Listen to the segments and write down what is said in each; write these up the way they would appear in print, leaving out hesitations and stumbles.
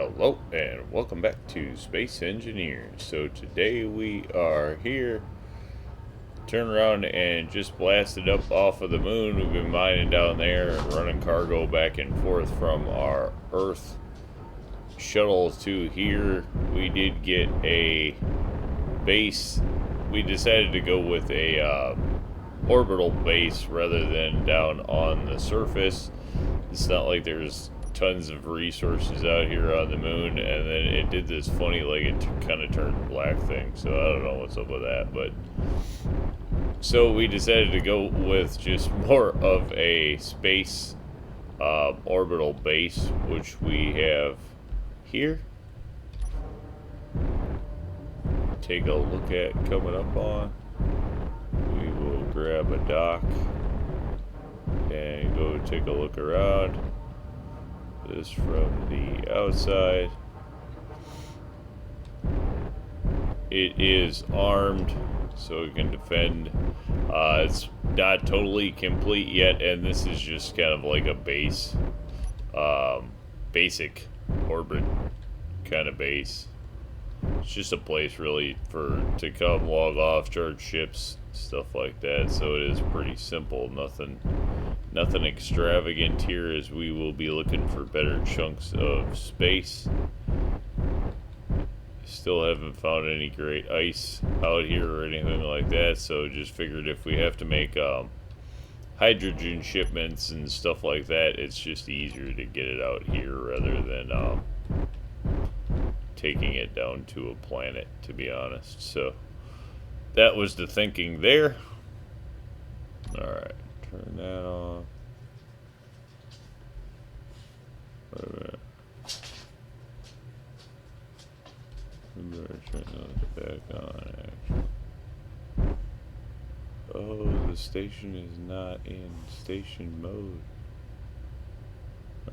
Hello and welcome back to Space Engineers. So today we are here, turn around and just blasted up off of the moon. We've been mining down there and running cargo back and forth from our Earth shuttle to here. We did get a base. We decided to go with a orbital base rather than down on the surface. It's not like there's tons of resources out here on the moon, and then it did this funny, like, it kind of turned black thing, so I don't know what's up with that. But so we decided to go with just more of a space orbital base, which we have here. Take a look at coming up on. We will grab a dock and go take a look around. This from the outside. It is armed, so it can defend. It's not totally complete yet, and this is just kind of like a base, basic orbit kind of base. It's just a place really to come, log off, charge ships, stuff like that. So it is pretty simple. Nothing extravagant here, as we will be looking for better chunks of space. Still haven't found any great ice out here or anything like that, so just figured if we have to make hydrogen shipments and stuff like that, it's just easier to get it out here rather than taking it down to a planet, to be honest. So that was the thinking there. Alright, turn that off. Wait a minute. We better turn those back on, actually. Oh, the station is not in station mode.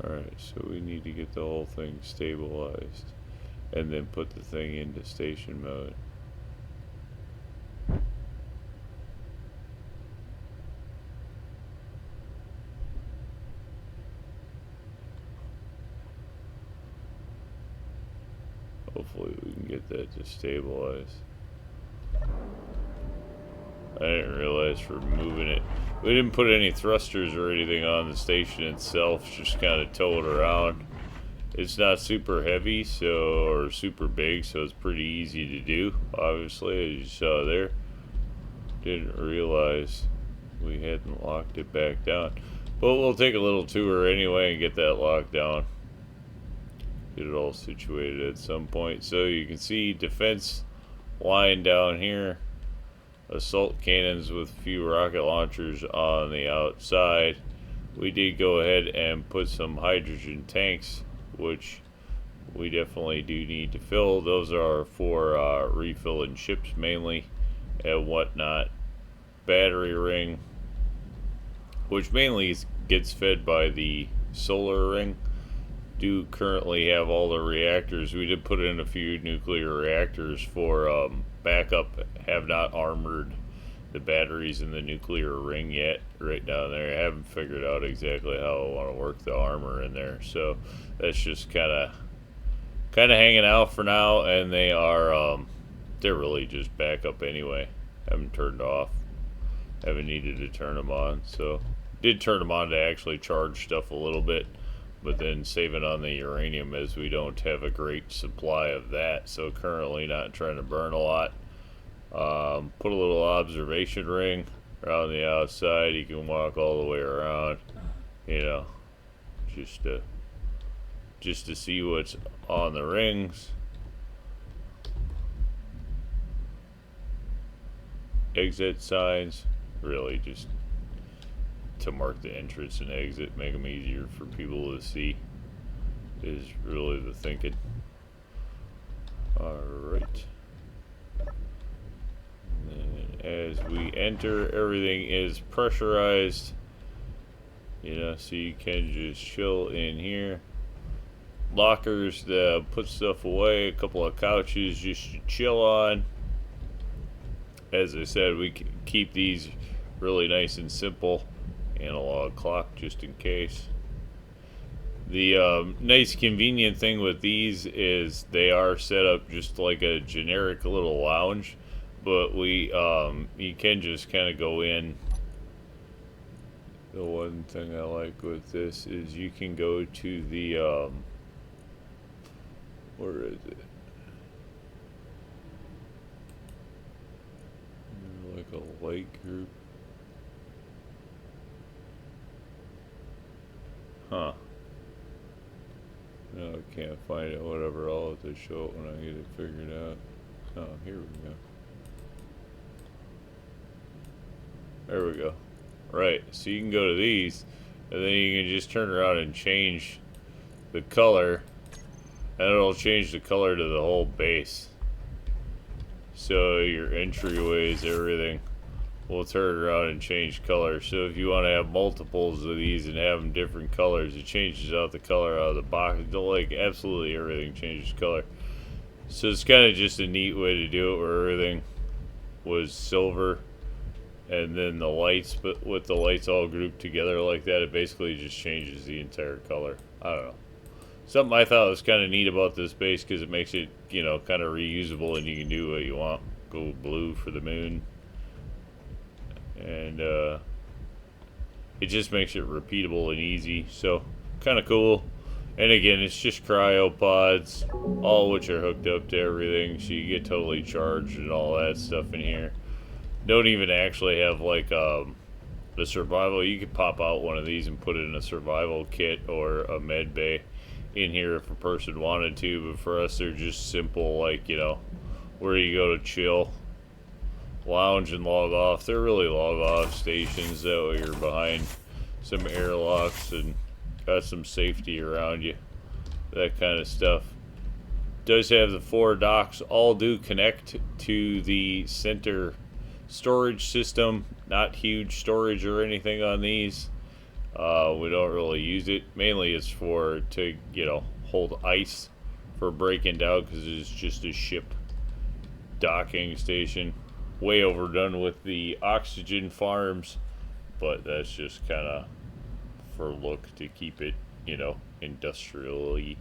Alright, so we need to get the whole thing stabilized and then put the thing into station mode. Hopefully we can get that to stabilize. I didn't realize for moving it. We didn't put any thrusters or anything on the station itself, just kind of tow it around. It's not super heavy, or super big, so it's pretty easy to do, obviously, as you saw there. Didn't realize we hadn't locked it back down. But we'll take a little tour anyway and get that locked down. Get it all situated at some point. So you can see defense line down here. Assault cannons with a few rocket launchers on the outside. We did go ahead and put some hydrogen tanks, which we definitely do need to fill. Those are for refilling ships mainly and whatnot. Battery ring, which mainly gets fed by the solar ring. Do currently have all the reactors. We did put in a few nuclear reactors for backup. Have not armored the batteries in the nuclear ring yet, right down there. I haven't figured out exactly how I want to work the armor in there, so that's just kind of hanging out for now. And they are they're really just backup anyway. Haven't turned off, haven't needed to turn them on. So did turn them on to actually charge stuff a little bit, but then saving on the uranium, as we don't have a great supply of that, so currently not trying to burn a lot. Put a little observation ring around the outside. You can walk all the way around, you know, just to see what's on the rings. Exit signs, really just to mark the entrance and exit, make them easier for people to see, is really the thinking. Alright. And as we enter, everything is pressurized, you know, so you can just chill in here. Lockers to put stuff away, a couple of couches just to chill on. As I said, we keep these really nice and simple. Analog clock just in case. The nice convenient thing with these is they are set up just like a generic little lounge, but you can just kind of go in. The one thing I like with this is you can go to the where is it? Like a light group. Huh. No, I can't find it. Whatever, I'll have to show it when I get it figured out. Oh, here we go. There we go. Right, so you can go to these, and then you can just turn around and change the color, and it'll change the color to the whole base. So your entryways, everything will turn around and change color. So if you want to have multiples of these and have them different colors, it changes out the color out of the box. Like absolutely everything changes color. So it's kind of just a neat way to do it, where everything was silver, and then the lights, but with the lights all grouped together like that, it basically just changes the entire color. I don't know. Something I thought was kind of neat about this base, because it makes it, you know, kind of reusable, and you can do what you want. Go blue for the moon. And it just makes it repeatable and easy. So, kind of cool. And again, it's just cryopods, all which are hooked up to everything, so you get totally charged and all that stuff in here. Don't even actually have like the survival. You could pop out one of these and put it in a survival kit or a med bay in here if a person wanted to, but for us they're just simple, like, you know, where you go to chill, lounge and log off. They're really log off stations, that way you're behind some airlocks and got some safety around you, that kind of stuff. Does have the 4 docks, all do connect to the center storage system. Not huge storage or anything on these. We don't really use it. Mainly it's to, you know, hold ice for breaking down, because it's just a ship docking station. Way overdone with the oxygen farms, but that's just kind of for look, to keep it, you know, industrially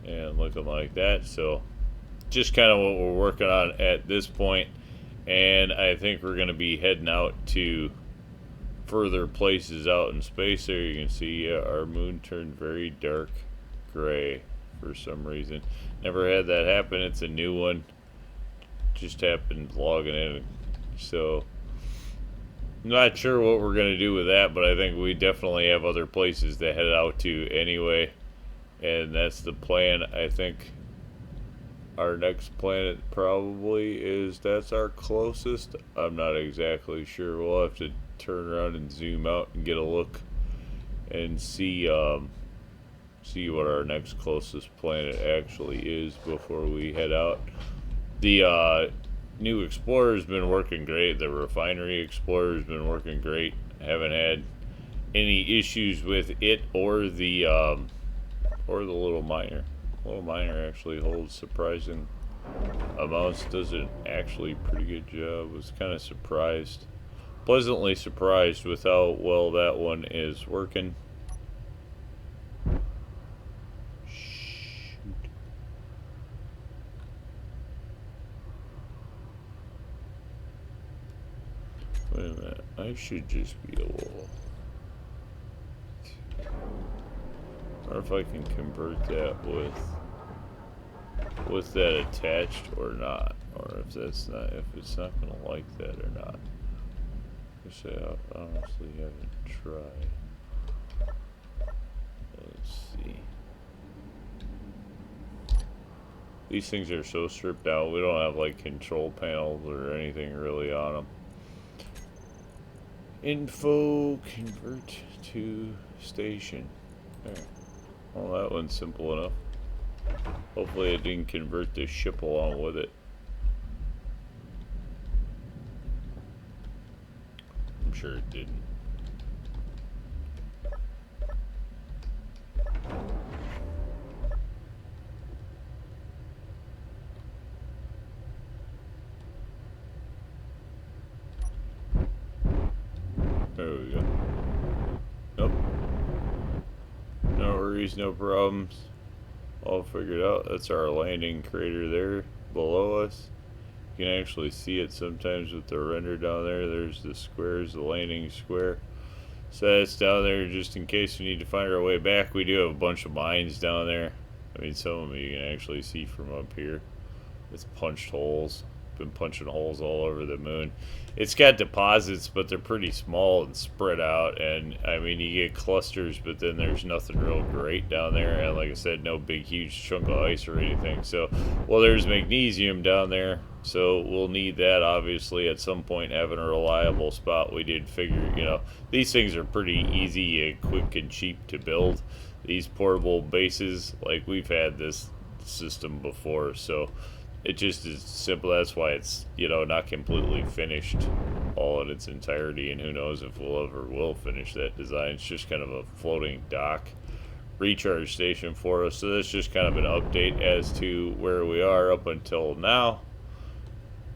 and looking like that. So just kind of what we're working on at this point. And I think we're going to be heading out to further places out in space. There you can see our moon turned very dark gray for some reason. Never had that happen. It's a new one. Just happened logging in. So I'm not sure what we're going to do with that, but I think we definitely have other places to head out to anyway. And that's the plan. I think our next planet probably that's our closest. I'm not exactly sure. We'll have to turn around and zoom out and get a look and see what our next closest planet actually is before we head out. The new Explorer's been working great. The Refinery Explorer's been working great. Haven't had any issues with it or the little miner. Little miner actually holds surprising amounts. Does an actually pretty good job. Was kind of surprised, pleasantly surprised with how well that one is working. Shoot. Wait a minute. I should just be a little. Or if I can convert that with that attached or not, or if it's not gonna like that or not. I honestly haven't tried. Let's see. These things are so stripped out. We don't have like control panels or anything really on them. Info convert to station. There. Well, that one's simple enough. Hopefully it didn't convert the ship along with it. I'm sure it didn't. There we go. Nope. No buoys, no problems. All figured out. That's our landing crater there below us. You can actually see it sometimes with the render down there. There's the squares, the landing square. So that's down there just in case we need to find our way back. We do have a bunch of mines down there. I mean, some of them you can actually see from up here. It's punched holes. Been punching holes all over the moon. It's got deposits, but they're pretty small and spread out. And I mean, you get clusters, but then there's nothing real great down there. And like I said, no big, huge chunk of ice or anything. So, well, there's magnesium down there. So we'll need that, obviously, at some point, having a reliable spot. We did figure, you know, these things are pretty easy and quick and cheap to build. These portable bases, like we've had this system before, so it just is simple. That's why it's, you know, not completely finished all in its entirety, and who knows if we'll ever will finish that design. It's just kind of a floating dock recharge station for us. So that's just kind of an update as to where we are up until now.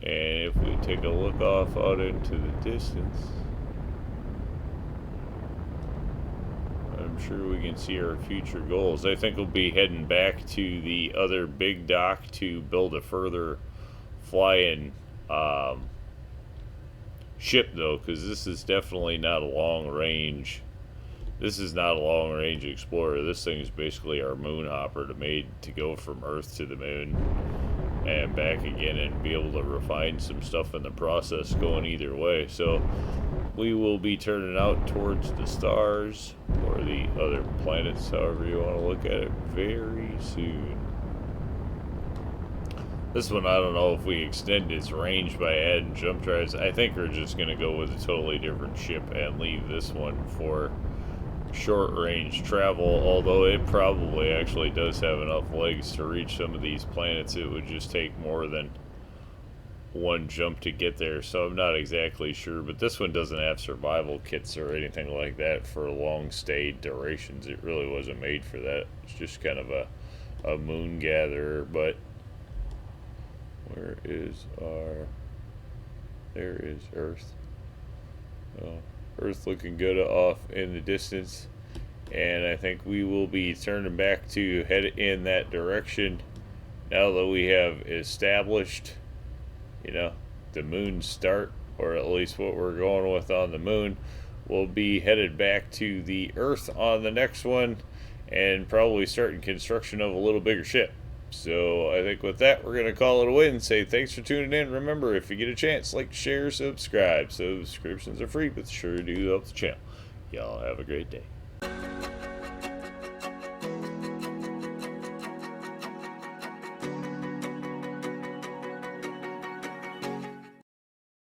And if we take a look off out into the distance, I'm sure we can see our future goals. I think we'll be heading back to the other big dock to build a further fly-in ship, though, because this is definitely not a long range. This is not a long range explorer. This thing is basically our moon hopper made to go from Earth to the moon and back again, and be able to refine some stuff in the process going either way. So we will be turning out towards the stars or the other planets, however you want to look at it, very soon. This one, I don't know if we extend its range by adding jump drives. I think we're just going to go with a totally different ship and leave this one for short range travel, although it probably actually does have enough legs to reach some of these planets. It would just take more than one jump to get there, so I'm not exactly sure. But this one doesn't have survival kits or anything like that for long stay durations. It really wasn't made for that. It's just kind of a moon gatherer. But where is our, there is Earth. Oh, Earth looking good off in the distance, and I think we will be turning back to head in that direction now that we have established, you know, the moon start, or at least what we're going with on the moon. We'll be headed back to the Earth on the next one, and probably starting construction of a little bigger ship. So I think with that, we're going to call it a win and say thanks for tuning in. Remember, if you get a chance, like, share, subscribe. Subscriptions are free, but sure do help the channel. Y'all have a great day.